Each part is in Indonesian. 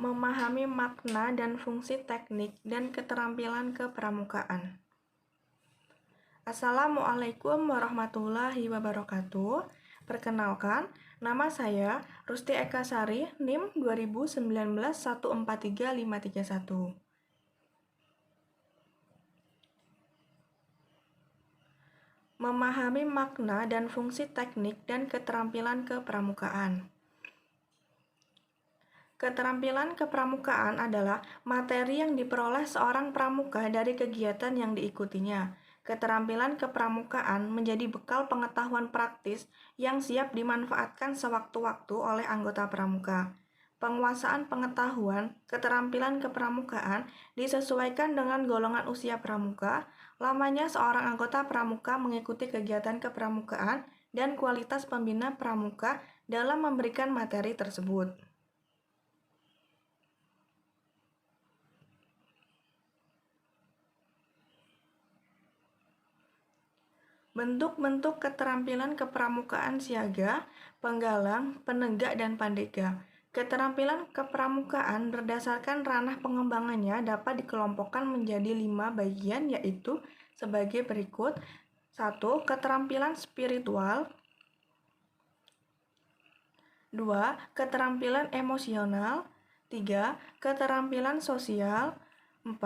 Memahami makna dan fungsi teknik dan keterampilan kepramukaan. Assalamualaikum warahmatullahi wabarakatuh. Perkenalkan, nama saya Rusti Eka Sari, NIM 2019143531. Memahami makna dan fungsi teknik dan keterampilan kepramukaan. Keterampilan kepramukaan adalah materi yang diperoleh seorang pramuka dari kegiatan yang diikutinya. Keterampilan kepramukaan menjadi bekal pengetahuan praktis yang siap dimanfaatkan sewaktu-waktu oleh anggota pramuka. Penguasaan pengetahuan keterampilan kepramukaan disesuaikan dengan golongan usia pramuka, lamanya seorang anggota pramuka mengikuti kegiatan kepramukaan, dan kualitas pembina pramuka dalam memberikan materi tersebut. Bentuk-bentuk keterampilan kepramukaan siaga, penggalang, penegak, dan pandega. Keterampilan kepramukaan berdasarkan ranah pengembangannya dapat dikelompokkan menjadi 5 bagian, yaitu sebagai berikut. 1. Keterampilan spiritual. 2. Keterampilan emosional. 3. Keterampilan sosial. 4.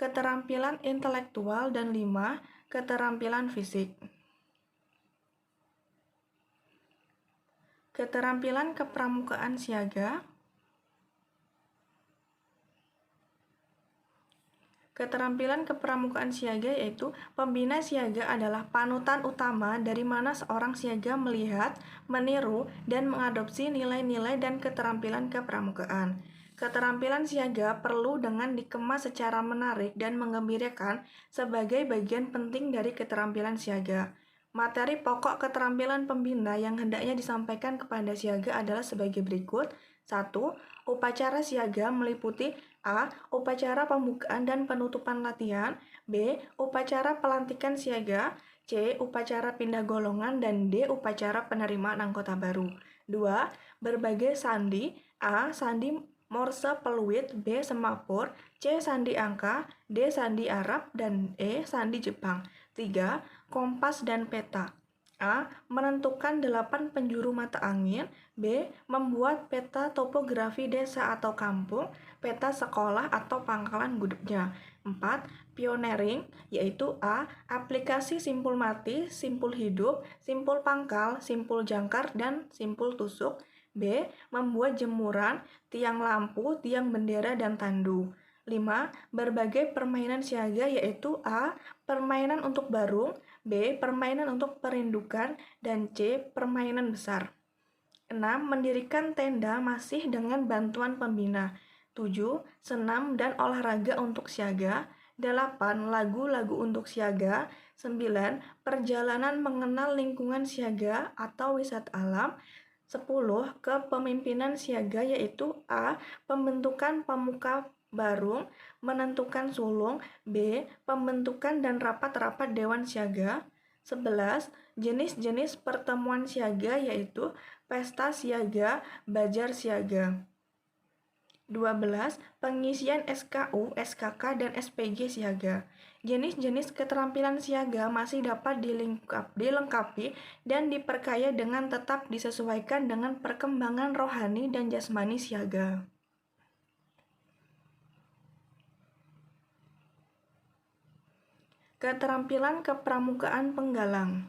Keterampilan intelektual. Dan 5. Keterampilan fisik. Keterampilan kepramukaan siaga. Keterampilan kepramukaan siaga yaitu pembina siaga adalah panutan utama dari mana seorang siaga melihat, meniru, dan mengadopsi nilai-nilai dan keterampilan kepramukaan. Keterampilan siaga perlu dengan dikemas secara menarik dan menggembirakan sebagai bagian penting dari keterampilan siaga. Materi pokok keterampilan pembina yang hendaknya disampaikan kepada siaga adalah sebagai berikut. 1. Upacara siaga meliputi A. Upacara pembukaan dan penutupan latihan. B. Upacara pelantikan siaga. C. Upacara pindah golongan. Dan D. Upacara penerimaan anggota baru. 2. Berbagai sandi. A. Sandi Morse peluit. B. Semapur. C. Sandi angka. D. Sandi Arab. Dan E. Sandi Jepang. 3. Kompas dan peta. A. Menentukan 8 penjuru mata angin. B. Membuat peta topografi desa atau kampung, peta sekolah atau pangkalan gudegnya. 4. Pioneering, yaitu A. Aplikasi simpul mati, simpul hidup, simpul pangkal, simpul jangkar, dan simpul tusuk. B. Membuat jemuran, tiang lampu, tiang bendera, dan tandu. 5. Berbagai permainan siaga yaitu A. Permainan untuk barung, B. Permainan untuk perindukan, dan C. Permainan besar. 6. Mendirikan tenda masih dengan bantuan pembina. 7. Senam dan olahraga untuk siaga. 8. Lagu-lagu untuk siaga. 9. Perjalanan mengenal lingkungan siaga atau wisata alam. 10. Kepemimpinan siaga yaitu A. Pembentukan pemuka barung, menentukan sulung. B. Pembentukan dan rapat-rapat dewan siaga. 11. Jenis-jenis pertemuan siaga yaitu pesta siaga, bajar siaga. 12. Pengisian SKU, SKK, dan SPG siaga. Jenis-jenis keterampilan siaga masih dapat dilengkapi dan diperkaya dengan tetap disesuaikan dengan perkembangan rohani dan jasmani siaga. Keterampilan kepramukaan penggalang.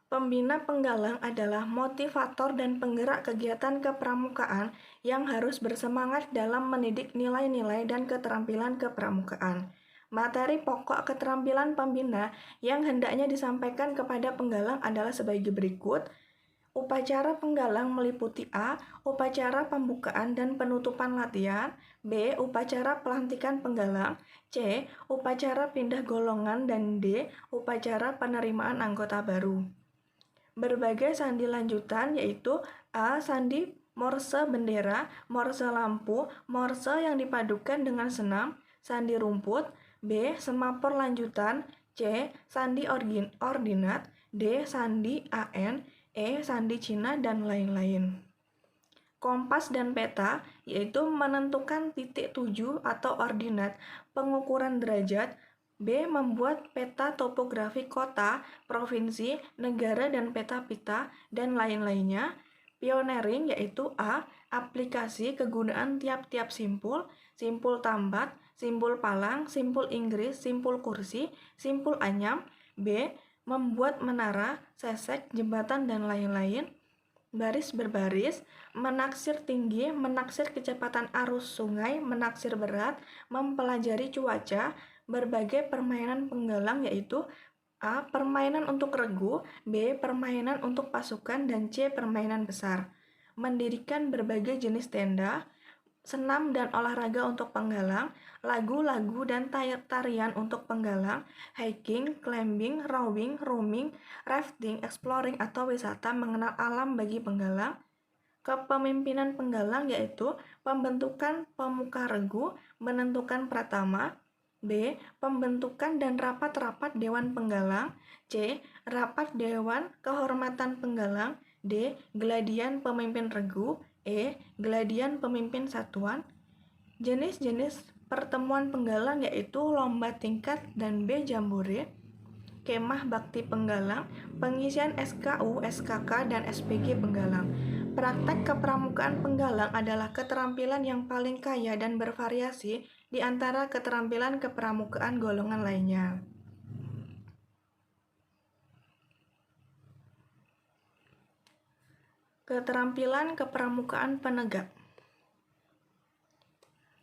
Pembina penggalang adalah motivator dan penggerak kegiatan kepramukaan yang harus bersemangat dalam mendidik nilai-nilai dan keterampilan kepramukaan. Materi pokok keterampilan pembina yang hendaknya disampaikan kepada penggalang adalah sebagai berikut. Upacara penggalang meliputi A. Upacara pembukaan dan penutupan latihan. B. Upacara pelantikan penggalang. C. Upacara pindah golongan. Dan D. Upacara penerimaan anggota baru. Berbagai sandi lanjutan yaitu A. Sandi Morse bendera, Morse lampu, Morse yang dipadukan dengan senam, sandi rumput. B. Semapur lanjutan. C. Sandi ordinat. D. Sandi AN. E. Sandi Cina, dan lain-lain. Kompas dan peta yaitu menentukan titik tuju atau ordinat, pengukuran derajat. B. Membuat peta topografi kota, provinsi, negara dan peta-pita dan lain-lainnya. Pioneering yaitu A. Aplikasi kegunaan tiap-tiap simpul, simpul tambat, simpul palang, simpul Inggris, simpul kursi, simpul anyam. B. Membuat menara, sesek, jembatan dan lain-lain. Baris berbaris, menaksir tinggi, menaksir kecepatan arus sungai, menaksir berat, mempelajari cuaca, berbagai permainan penggalang yaitu A. Permainan untuk regu, B. Permainan untuk pasukan, dan C. Permainan besar. Mendirikan berbagai jenis tenda, senam dan olahraga untuk penggalang, lagu-lagu dan tarian untuk penggalang, hiking, climbing, rowing, roaming, rafting, exploring atau wisata mengenal alam bagi penggalang. Kepemimpinan penggalang yaitu pembentukan pemuka regu, menentukan pratama. B. Pembentukan dan rapat-rapat Dewan Penggalang. C. Rapat Dewan Kehormatan Penggalang. D. Geladian Pemimpin Regu. E. Geladian Pemimpin Satuan. Jenis-jenis pertemuan penggalang yaitu lomba tingkat dan B. Jambore, kemah bakti penggalang, pengisian SKU, SKK, dan SPG penggalang. Praktek kepramukaan penggalang adalah keterampilan yang paling kaya dan bervariasi di antara keterampilan kepramukaan golongan lainnya. Keterampilan kepramukaan penegak.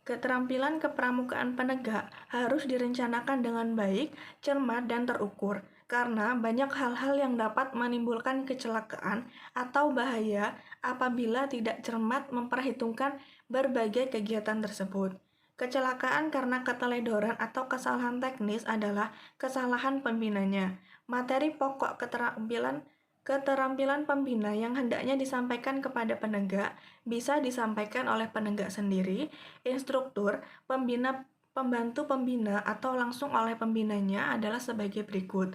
Keterampilan kepramukaan penegak harus direncanakan dengan baik, cermat, dan terukur, karena banyak hal-hal yang dapat menimbulkan kecelakaan atau bahaya apabila tidak cermat memperhitungkan berbagai kegiatan tersebut. Kecelakaan karena keteledoran atau kesalahan teknis adalah kesalahan pembinanya. Materi pokok keterampilan pembina yang hendaknya disampaikan kepada penegak bisa disampaikan oleh penegak sendiri, instruktur, pembina, pembantu pembina, atau langsung oleh pembinanya adalah sebagai berikut.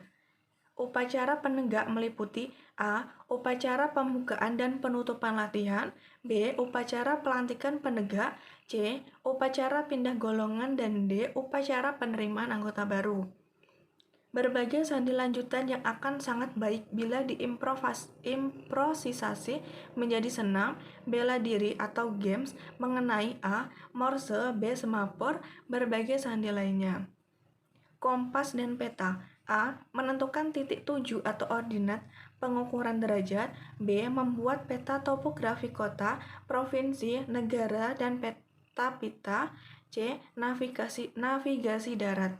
Upacara penegak meliputi A. Upacara pembukaan dan penutupan latihan. B. Upacara pelantikan penegak. C. Upacara pindah golongan. Dan D. Upacara penerimaan anggota baru. Berbagai sandi lanjutan yang akan sangat baik bila diimprovisasi menjadi senam, bela diri atau games mengenai A. Morse, B. Semafor, berbagai sandi lainnya. Kompas dan peta. A. Menentukan titik tuju atau ordinat, pengukuran derajat. B. Membuat peta topografi kota, provinsi, negara, dan peta-pita. C. Navigasi darat.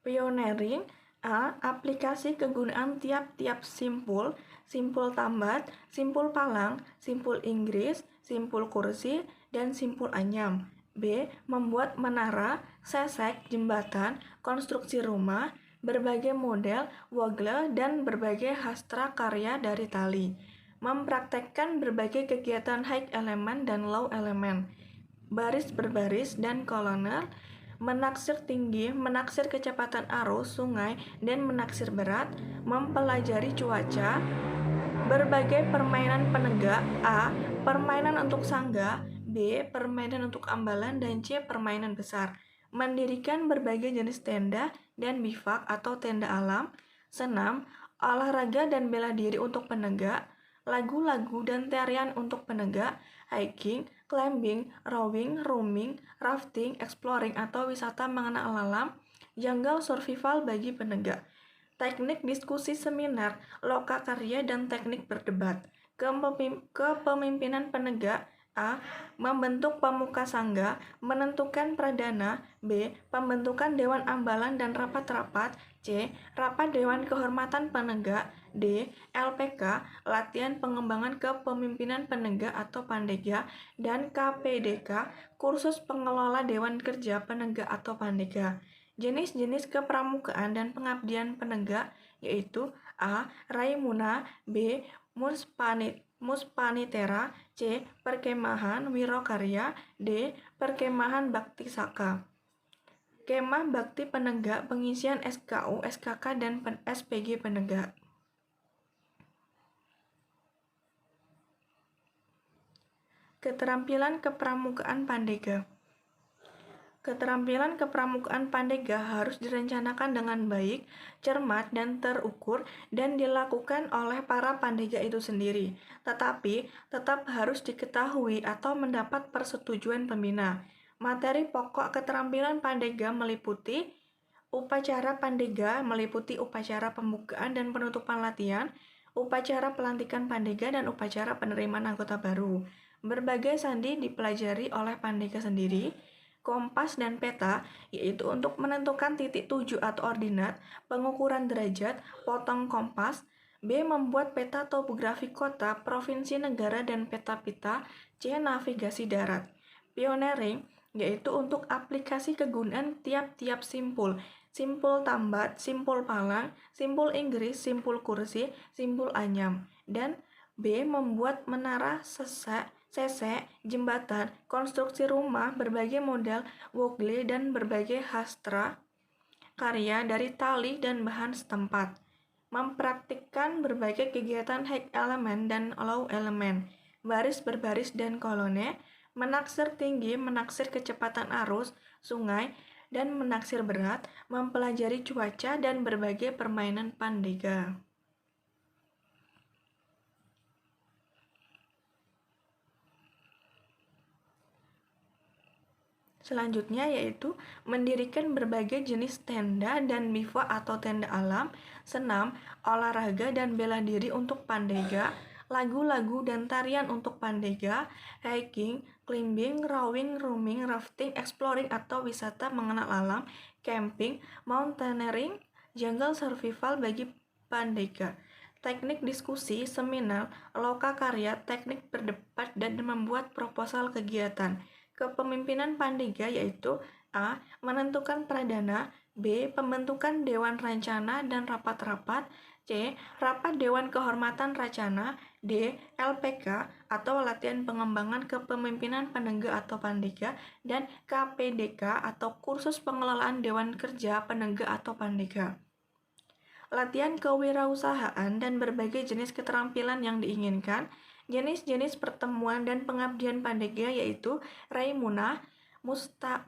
Pioneering. A. Aplikasi kegunaan tiap-tiap simpul, simpul tambat, simpul palang, simpul Inggris, simpul kursi, dan simpul anyam. B. Membuat menara, sesek, jembatan, konstruksi rumah, berbagai model, wogle, dan berbagai hastra karya dari tali. Mempraktekkan berbagai kegiatan high element dan low element, baris berbaris dan koloner, menaksir tinggi, menaksir kecepatan arus sungai, dan menaksir berat, mempelajari cuaca, berbagai permainan penegak. A. Permainan untuk sangga. B. Permainan untuk ambalan. Dan C. Permainan besar. Mendirikan berbagai jenis tenda dan bivak atau tenda alam, senam, olahraga dan bela diri untuk penegak, lagu-lagu dan tarian untuk penegak, hiking, climbing, rowing, roaming, rafting, exploring atau wisata mengenal alam, jungle survival bagi penegak. Teknik diskusi seminar, loka karya, dan teknik berdebat. Kepemimpinan penegak. A. Membentuk pemuka sangga, menentukan pradana. B. Pembentukan dewan ambalan dan rapat-rapat. C. Rapat dewan kehormatan penegak. D. LPK, latihan pengembangan kepemimpinan penegak atau pandega. Dan KPDK, kursus pengelola dewan kerja penegak atau pandega. Jenis-jenis kepramukaan dan pengabdian penegak yaitu A. Raimuna. B. Muspanitera, C. Perkemahan Wirokarya, D. Perkemahan Bakti Saka. Kemah Bakti Penegak pengisian SKU, SKK, dan SPG Penegak. Keterampilan Kepramukaan Pandega. Keterampilan kepramukaan Pandega harus direncanakan dengan baik, cermat, dan terukur, dan dilakukan oleh para pandega itu sendiri, tetapi tetap harus diketahui atau mendapat persetujuan pembina. Materi pokok keterampilan pandega meliputi upacara pandega, meliputi upacara pembukaan dan penutupan latihan, upacara pelantikan pandega, dan upacara penerimaan anggota baru. Berbagai sandi dipelajari oleh pandega sendiri. Kompas dan peta, yaitu untuk menentukan titik tuju atau ordinat, pengukuran derajat, potong kompas. B. Membuat peta topografi kota, provinsi, negara, dan peta pita. C. Navigasi darat. Pioneering, yaitu untuk aplikasi kegunaan tiap-tiap simpul. Simpul tambat, simpul palang, simpul Inggris, simpul kursi, simpul anyam. Dan B. Membuat menara, sesek, jembatan, konstruksi rumah, berbagai model wogle, dan berbagai hastra karya dari tali dan bahan setempat. Mempraktikkan berbagai kegiatan high element dan low element, baris berbaris dan kolone, menaksir tinggi, menaksir kecepatan arus, sungai, dan menaksir berat, mempelajari cuaca, dan berbagai permainan pandega. Selanjutnya yaitu mendirikan berbagai jenis tenda dan bivouak atau tenda alam, senam, olahraga dan bela diri untuk pandega, lagu-lagu dan tarian untuk pandega, hiking, climbing, rowing, rooming, rafting, exploring atau wisata mengenal alam, camping, mountaineering, jungle survival bagi pandega. Teknik diskusi, seminar, loka karya, teknik berdebat, dan membuat proposal kegiatan. Kepemimpinan pandega yaitu A. Menentukan pradana, B. Pembentukan Dewan Rencana dan rapat-rapat, C. Rapat Dewan Kehormatan Racana, D. LPK atau Latihan Pengembangan Kepemimpinan Penegak atau Pandega, dan KPDK atau Kursus Pengelolaan Dewan Kerja Penegak atau Pandega. Latihan kewirausahaan dan berbagai jenis keterampilan yang diinginkan. Jenis-jenis pertemuan dan pengabdian pandega yaitu Raimuna,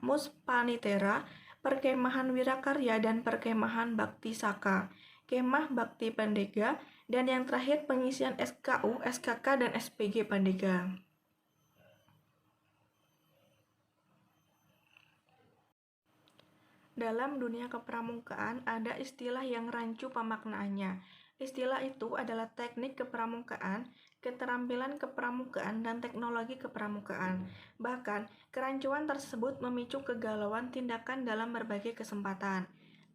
Muspanitera, Perkemahan Wirakarya, dan Perkemahan Bakti Saka, Kemah Bakti Pandega, dan yang terakhir pengisian SKU, SKK, dan SPG Pandega. Dalam dunia kepramukaan ada istilah yang rancu pemaknaannya. Istilah itu adalah teknik kepramukaan, keterampilan kepramukaan, dan teknologi kepramukaan. Bahkan, kerancuan tersebut memicu kegalauan tindakan dalam berbagai kesempatan.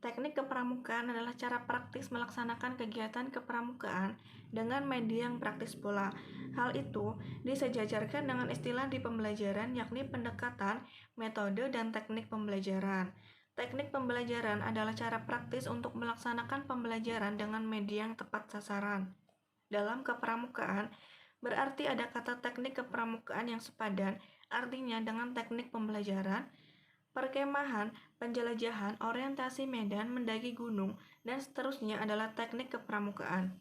Teknik kepramukaan adalah cara praktis melaksanakan kegiatan kepramukaan dengan media yang praktis pula. Hal itu disejajarkan dengan istilah di pembelajaran, yakni pendekatan, metode, dan teknik pembelajaran. Teknik pembelajaran adalah cara praktis untuk melaksanakan pembelajaran dengan media yang tepat sasaran. Dalam kepramukaan, berarti ada kata teknik kepramukaan yang sepadan, artinya dengan teknik pembelajaran, perkemahan, penjelajahan, orientasi medan, mendaki gunung, dan seterusnya adalah teknik kepramukaan.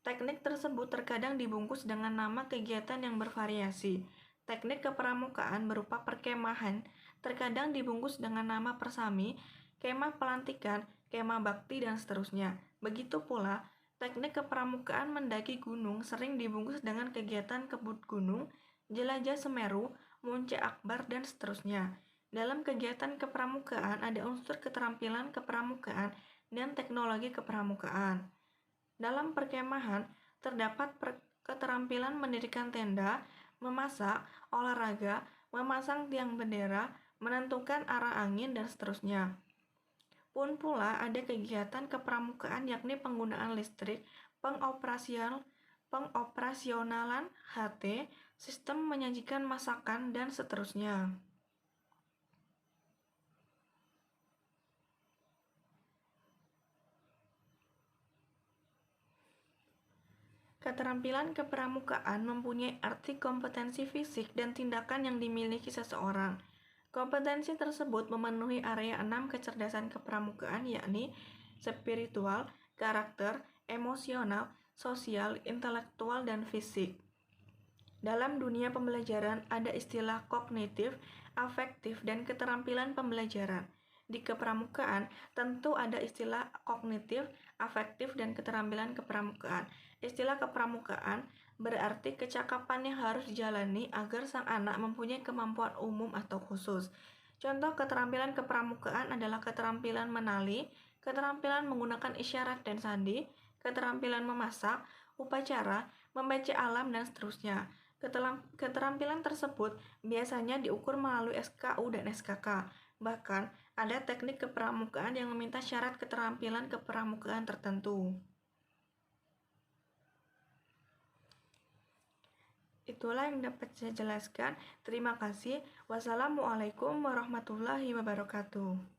Teknik tersebut terkadang dibungkus dengan nama kegiatan yang bervariasi. Teknik kepramukaan berupa perkemahan terkadang dibungkus dengan nama persami, kemah pelantikan, kemah bakti, dan seterusnya. Begitu pula, teknik kepramukaan mendaki gunung sering dibungkus dengan kegiatan kebut gunung, jelajah Semeru, Munce Akbar, dan seterusnya. Dalam kegiatan kepramukaan ada unsur keterampilan kepramukaan dan teknologi kepramukaan. Dalam perkemahan, terdapat keterampilan mendirikan tenda, memasak, olahraga, memasang tiang bendera, menentukan arah angin, dan seterusnya. Pun pula ada kegiatan kepramukaan yakni penggunaan listrik, pengoperasionalan HT, sistem menyajikan masakan, dan seterusnya. Keterampilan kepramukaan mempunyai arti kompetensi fisik dan tindakan yang dimiliki seseorang. Kompetensi tersebut memenuhi area 6 kecerdasan kepramukaan, yakni spiritual, karakter, emosional, sosial, intelektual, dan fisik. Dalam dunia pembelajaran ada istilah kognitif, afektif, dan keterampilan pembelajaran. Di kepramukaan tentu ada istilah kognitif, afektif, dan keterampilan kepramukaan. Istilah kepramukaan berarti kecakapan yang harus dijalani agar sang anak mempunyai kemampuan umum atau khusus. Contoh keterampilan kepramukaan adalah keterampilan menali, keterampilan menggunakan isyarat dan sandi, keterampilan memasak, upacara, membaca alam, dan seterusnya. Keterampilan tersebut biasanya diukur melalui SKU dan SKK. Bahkan, ada teknik kepramukaan yang meminta syarat keterampilan kepramukaan tertentu. Itulah yang dapat saya jelaskan. Terima kasih. Wassalamualaikum warahmatullahi wabarakatuh.